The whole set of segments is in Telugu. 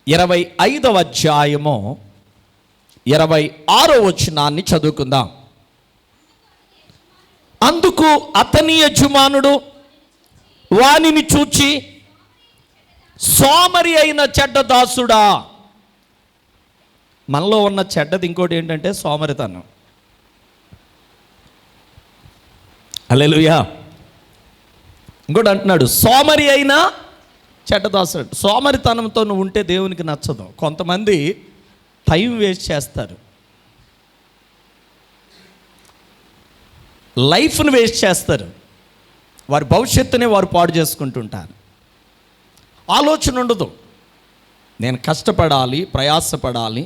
25వ అధ్యాయము 26వ వచనాన్ని చదువుకుందాం. అందుకు అతని యజమానుడు వానిని చూచి, సోమరి అయిన చెడ్డ దాసుడా. మనలో ఉన్న చెడ్డది ఇంకోటి ఏంటంటే సోమరితనం. హల్లెలూయా. ఇంకోటి అంటున్నాడు, సోమరి అయిన చెడ్డ దాసుడు. సోమరితనంతో నువ్వు ఉంటే దేవునికి నచ్చదు. కొంతమంది టైం వేస్ట్ చేస్తారు, లైఫ్ను వేస్ట్ చేస్తారు, వారి భవిష్యత్తునే వారు పాడు చేసుకుంటుంటారు. ఆలోచన ఉండదు, నేను కష్టపడాలి, ప్రయాసపడాలి.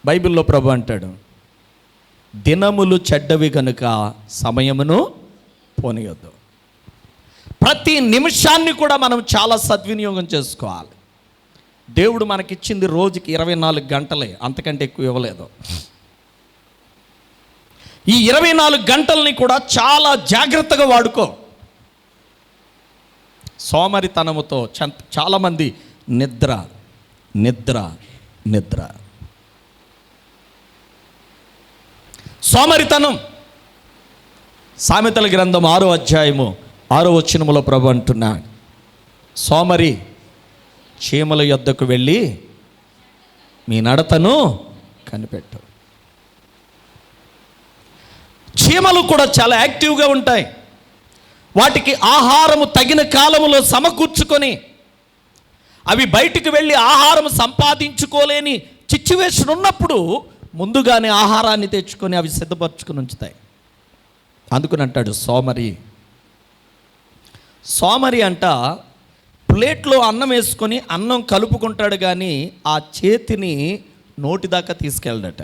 బైబిల్లో ప్రభు అంటాడు, దినములు చెడ్డవి కనుక సమయమును పోనీయొద్దు. ప్రతి నిమిషాన్ని కూడా మనం చాలా సద్వినియోగం చేసుకోవాలి. దేవుడు మనకిచ్చింది రోజుకి 24 గంటలే, అంతకంటే ఎక్కువ ఇవ్వలేదు. ఈ 24 గంటల్ని కూడా చాలా జాగ్రత్తగా వాడుకో. సోమరితనముతో చాలామంది నిద్ర నిద్ర నిద్ర సోమరితనం. సామెతల గ్రంథం 6వ అధ్యాయము 6వ వచనములో ప్రభు అంటున్నాడు, సోమరి చీమల యొద్దకు వెళ్ళి మీ నడతను కనిపెట్టు. చీమలు కూడా చాలా యాక్టివ్గా ఉంటాయి. వాటికి ఆహారము తగిన కాలములో సమకూర్చుకొని అవి బయటికి వెళ్ళి ఆహారం సంపాదించుకోలేని సిచ్యువేషన్ ఉన్నప్పుడు ముందుగానే ఆహారాన్ని తెచ్చుకొని అవి సిద్ధపరచుకొని ఉంచుతాయి. అందుకని అంటాడు సోమరి అంట ప్లేట్లో అన్నం వేసుకొని అన్నం కలుపుకుంటాడు, కానీ ఆ చేతిని నోటి దాకా తీసుకెళ్ళడట.